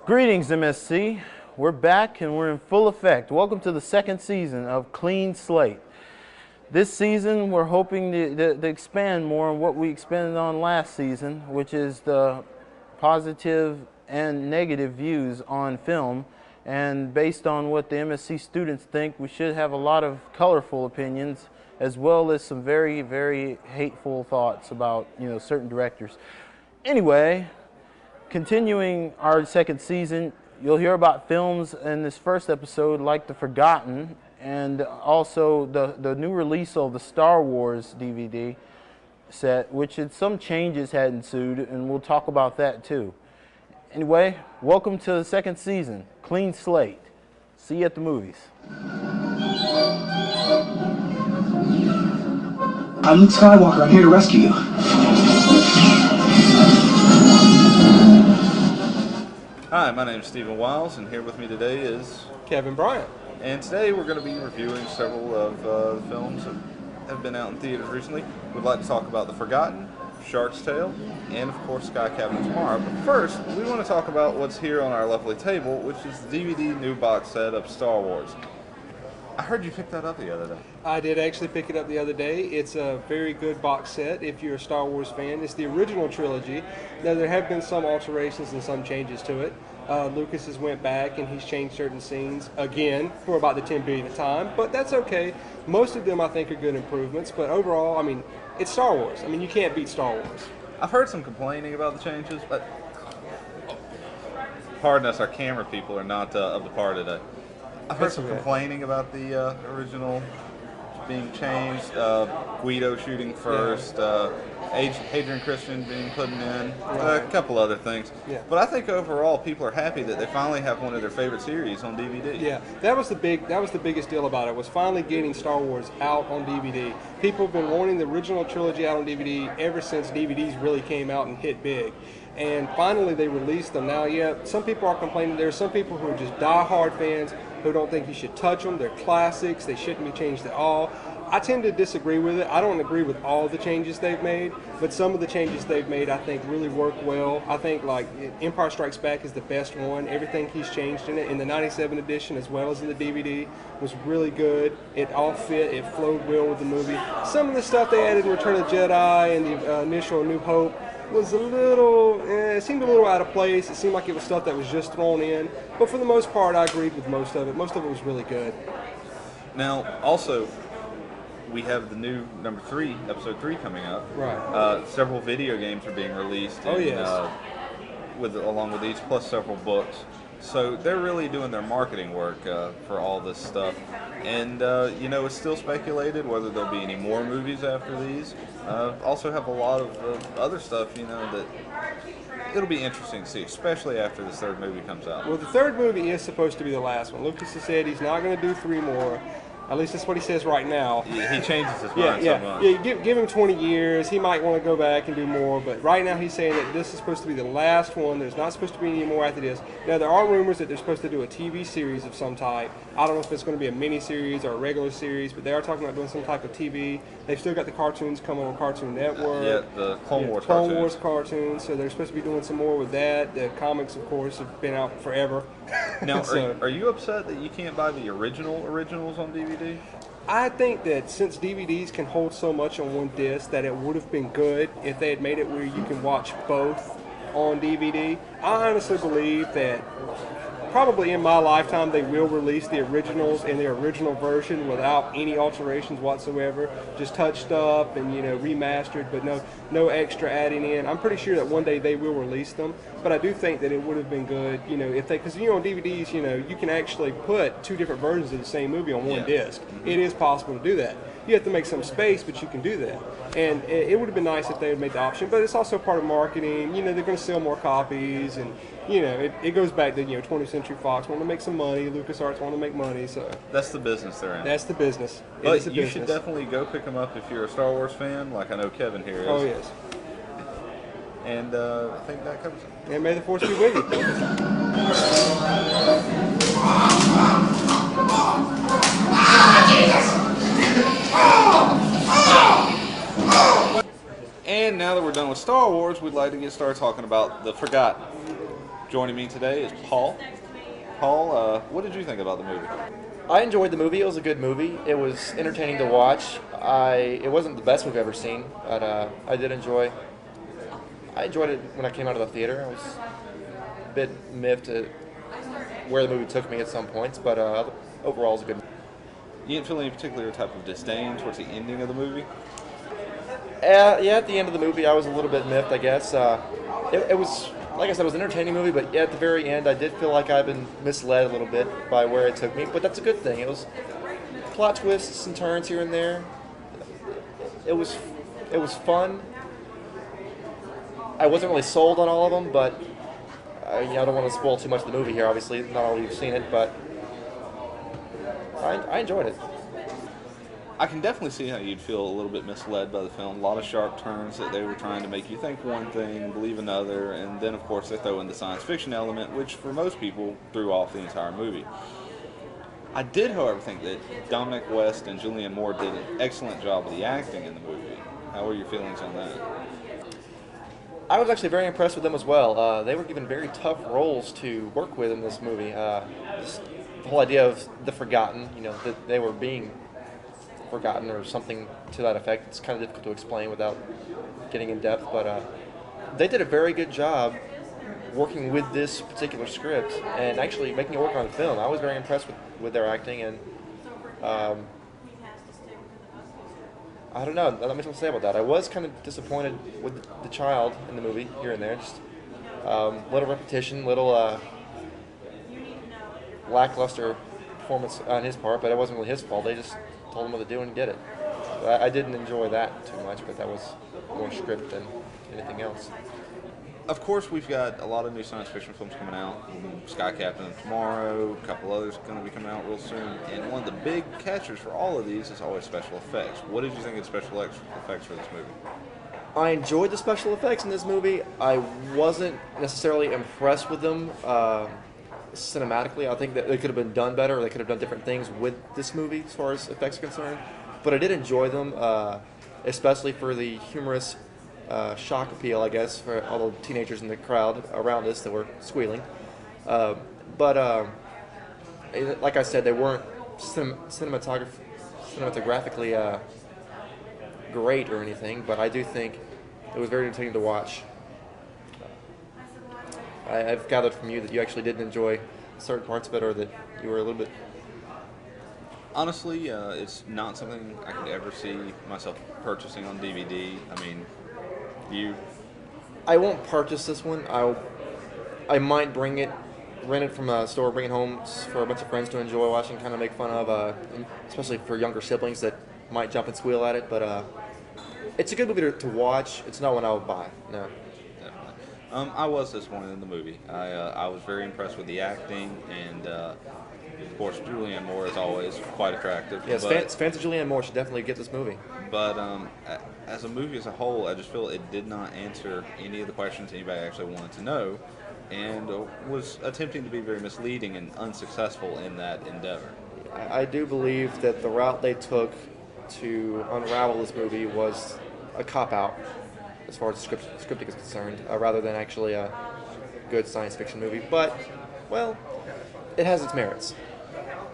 Greetings, MSC. We're back and we're in full effect. Welcome to the second season of Clean Slate. This season, we're hoping to expand more on what we expanded on last season, which is the positive and negative views on film. And based on what the MSC students think, we should have a lot of colorful opinions, as well as some very, very hateful thoughts about, certain directors. Anyway, continuing our second season, you'll hear about films in this first episode like The Forgotten, and also the new release of the Star Wars DVD set, which some changes had ensued, and we'll talk about that too. Anyway, welcome to the second season, Clean Slate. See you at the movies. I'm Luke Skywalker. I'm here to rescue you. Hi, my name is Stephen Wiles, and here with me today is Kevin Bryant. And today we're going to be reviewing several of the films that have been out in theaters recently. We'd like to talk about The Forgotten, Shark's Tale, and of course Sky Captain Tomorrow. But first, we want to talk about what's here on our lovely table, which is the DVD new box set of Star Wars. I heard you picked that up the other day. I did actually pick it up the other day. It's a very good box set if you're a Star Wars fan. It's the original trilogy. Now, there have been some alterations and some changes to it. Lucas has went back and he's changed certain scenes again for about the 10 billionth time, but that's okay. Most of them I think are good improvements, but overall, it's Star Wars. You can't beat Star Wars. I've heard some complaining about the changes, but pardon us, our camera people are not of the par today. I've heard some complaining about the original being changed, Guido shooting first, Adrian Christian being put in, a couple other things. Yeah. But I think overall people are happy that they finally have one of their favorite series on DVD. Yeah, that was the biggest deal about it, was finally getting Star Wars out on DVD. People have been wanting the original trilogy out on DVD ever since DVDs really came out and hit big. And finally they released them. Now, yeah, some people are complaining. There are some people who are just die-hard fans who don't think you should touch them. They're classics. They shouldn't be changed at all. I tend to disagree with it. I don't agree with all the changes they've made, but some of the changes they've made I think really work well. I think like Empire Strikes Back is the best one. Everything he's changed in it, in the 97 edition as well as in the DVD, was really good. It all fit. It flowed well with the movie. Some of the stuff they added in Return of the Jedi and the initial New Hope was a little, it seemed a little out of place. It seemed like it was stuff that was just thrown in. But for the most part, I agreed with most of it. Most of it was really good. Now, also, we have the new number 3, episode 3 coming up. Right. Several video games are being released. Oh, yes. Along with these, plus several books. So they're really doing their marketing work for all this stuff. And, it's still speculated whether there'll be any more movies after these. Also have a lot of other stuff, that it'll be interesting to see, especially after this third movie comes out. Well, the third movie is supposed to be the last one. Lucas has said he's not going to do 3 more. At least that's what he says right now. He changes his mind so much. Yeah, give him 20 years. He might want to go back and do more, but right now he's saying that this is supposed to be the last one. There's not supposed to be any more after this. Now, there are rumors that they're supposed to do a TV series of some type. I don't know if it's going to be a mini-series or a regular series, but they are talking about doing some type of TV. They've still got the cartoons coming on Cartoon Network. Yeah, the Clone Wars cartoons, so they're supposed to be doing some more with that. The comics, of course, have been out forever. Now, are you upset that you can't buy the originals on DVD? I think that since DVDs can hold so much on one disc, that it would have been good if they had made it where you can watch both on DVD. I honestly believe that probably in my lifetime they will release the originals in their original version without any alterations whatsoever, just touched up and remastered, but no extra adding in. I'm pretty sure that one day they will release them, but I do think that it would have been good, if they, because on DVDs, you can actually put 2 different versions of the same movie on one disc. Mm-hmm. It is possible to do that. You have to make some space, but you can do that. And it would have been nice if they had made the option, but it's also part of marketing. They're going to sell more copies, and it goes back to 20th Century Fox wanting to make some money, LucasArts wanting to make money. So that's the business they're in. That's the business. But you should definitely go pick them up if you're a Star Wars fan, like I know Kevin here is. Oh yes. And I think that covers it. And may the Force be with you. And now that we're done with Star Wars, we'd like to get started talking about The Forgotten. Joining me today is Paul. Paul, what did you think about the movie? I enjoyed the movie. It was a good movie. It was entertaining to watch. It wasn't the best movie I've ever seen, but I enjoyed it when I came out of the theater. I was a bit miffed at where the movie took me at some points, but overall it was a good movie. You didn't feel any particular type of disdain towards the ending of the movie? Yeah, at the end of the movie, I was a little bit miffed, I guess. It was, like I said, it was an entertaining movie, but at the very end, I did feel like I've been misled a little bit by where it took me, but that's a good thing. It was plot twists and turns here and there. It was fun. I wasn't really sold on all of them, but I don't want to spoil too much of the movie here, obviously. Not all of you have seen it, but I enjoyed it. I can definitely see how you'd feel a little bit misled by the film. A lot of sharp turns that they were trying to make you think one thing, believe another, and then, of course, they throw in the science fiction element, which for most people threw off the entire movie. I did, however, think that Dominic West and Julianne Moore did an excellent job of the acting in the movie. How were your feelings on that? I was actually very impressed with them as well. They were given very tough roles to work with in this movie. Just the whole idea of the forgotten, that they were being forgotten or something to that effect. It's kind of difficult to explain without getting in depth, but they did a very good job working with this particular script and actually making it work on the film. I was very impressed with their acting, and I don't know, not much to say about that. I was kind of disappointed with the child in the movie here and there. Just little repetition, little lackluster performance on his part, but it wasn't really his fault. They just told him what to do and he did it. So I didn't enjoy that too much, but that was more script than anything else. Of course, we've got a lot of new science fiction films coming out. Sky Captain tomorrow, a couple others going to be coming out real soon. And one of the big catchers for all of these is always special effects. What did you think of special effects for this movie? I enjoyed the special effects in this movie. I wasn't necessarily impressed with them cinematically. I think that they could have been done better, or they could have done different things with this movie as far as effects are concerned. But I did enjoy them, especially for the humorous shock appeal, I guess, for all the teenagers in the crowd around us that were squealing. But like I said, they weren't cinematographically great or anything, but I do think it was very entertaining to watch. I've gathered from you that you actually did enjoy certain parts of it, or that you were a little bit... Honestly, it's not something I could ever see myself purchasing on DVD. I mean, I won't purchase this one. I might rent it from a store, bring it home for a bunch of friends to enjoy watching, kind of make fun of, especially for younger siblings that might jump and squeal at it. But it's a good movie to watch. It's not one I would buy, no. I was disappointed in the movie. I was very impressed with the acting, and of course, Julianne Moore is always quite attractive. Yes, fans of Julianne Moore should definitely get this movie. But as a movie as a whole, I just feel it did not answer any of the questions anybody actually wanted to know, and was attempting to be very misleading and unsuccessful in that endeavor. I do believe that the route they took to unravel this movie was a cop-out as far as scripting is concerned, rather than actually a good science fiction movie. But, well, it has its merits.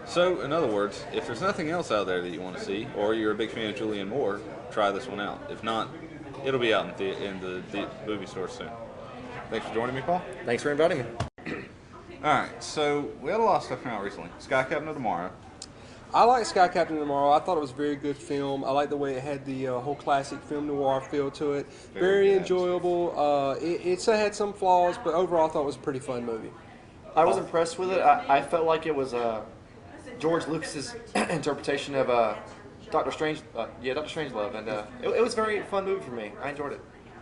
So, in other words, if there's nothing else out there that you want to see, or you're a big fan of Julianne Moore, try this one out. If not, it'll be out in the movie store soon. Thanks for joining me, Paul. Thanks for inviting me. All right, so we had a lot of stuff come out recently. Sky Captain tomorrow. I like Sky Captain tomorrow. I thought it was a very good film. I like the way it had the whole classic film noir feel to it. Very enjoyable. It had some flaws, but overall I thought it was a pretty fun movie. I was impressed with it. I felt like it was George Lucas's interpretation of Doctor Strangelove, and it was a very fun movie for me. I enjoyed it.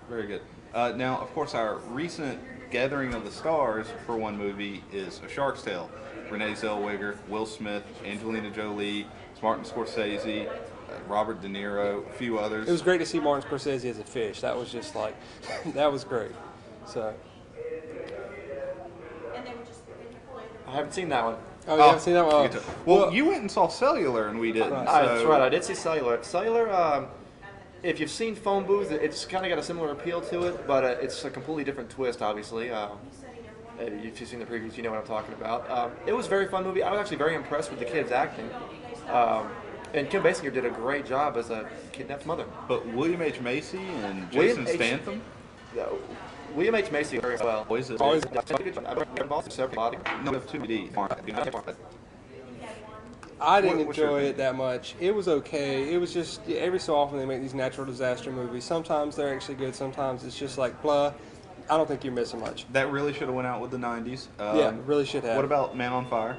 Very good. Now, of course, our recent gathering of the stars for one movie is A Shark's Tale. Renee Zellweger, Will Smith, Angelina Jolie, Martin Scorsese, Robert De Niro, a few others. It was great to see Martin Scorsese as a fish. That was just like, that was great. So. I haven't seen that one. Oh, you haven't seen that one? Well, you went and saw Cellular, and we didn't. Right. That's right. I did see Cellular. Cellular, if you've seen Phone Booth, it's kind of got a similar appeal to it, but it's a completely different twist, obviously. If you've seen the previews, you know what I'm talking about. It was a very fun movie. I was actually very impressed with the kids acting. And Kim Basinger did a great job as a kidnapped mother. But William H. Macy and William Jason H. Statham? William H. Macy very well. Always is. No, No, two D. I didn't What's your enjoy it opinion? that much. It was okay. It was just every so often they make these natural disaster movies. Sometimes they're actually good. Sometimes it's just like blah. I don't think you're missing much. That really should have went out with the 90s. Yeah, really should have. What about Man on Fire?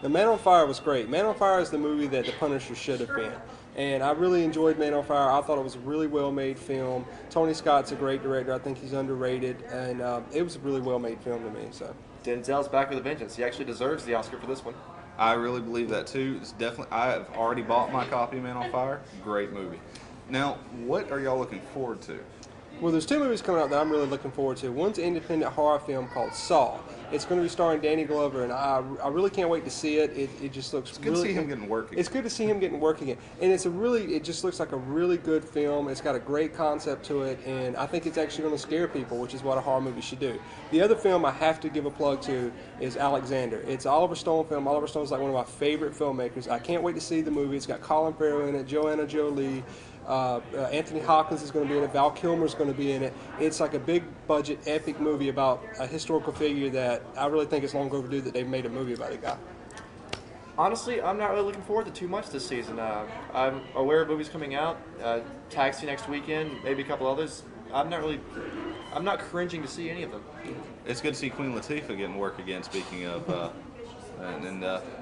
The Man on Fire was great. Man on Fire is the movie that The Punisher should have been. And I really enjoyed Man on Fire. I thought it was a really well-made film. Tony Scott's a great director. I think he's underrated. And it was a really well-made film to me. So Denzel's back with a vengeance. He actually deserves the Oscar for this one. I really believe that too. It's definitely. I have already bought my copy of Man on Fire. Great movie. Now, what are y'all looking forward to? Well, there's two movies coming out that I'm really looking forward to. One's an independent horror film called Saw. It's going to be starring Danny Glover, and I really can't wait to see it. It just looks It's good really, to see him getting work again. It's good to see him getting work again, and it just looks like a really good film. It's got a great concept to it, and I think it's actually going to scare people, which is what a horror movie should do. The other film I have to give a plug to is Alexander. It's an Oliver Stone film. Oliver Stone's like one of my favorite filmmakers. I can't wait to see the movie. It's got Colin Farrell in it, Joanna Jolie. Anthony Hopkins is going to be in it. Val Kilmer's going to be in it. It's like a big budget epic movie about a historical figure that I really think it's long overdue that they've made a movie about the guy. Honestly, I'm not really looking forward to too much this season. I'm aware of movies coming out. Taxi next weekend, maybe a couple others. I'm not cringing to see any of them. It's good to see Queen Latifah getting work again. Speaking of,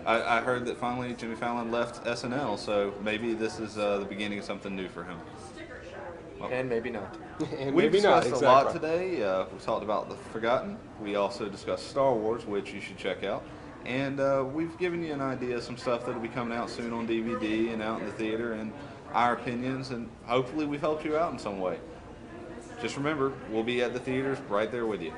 I heard that finally Jimmy Fallon left SNL, so maybe this is the beginning of something new for him. And maybe not. And We've maybe not, discussed a lot exactly. today. We talked about The Forgotten. We also discussed Star Wars, which you should check out. And we've given you an idea of some stuff that will be coming out soon on DVD and out in the theater, and our opinions, and hopefully we've helped you out in some way. Just remember, we'll be at the theaters right there with you.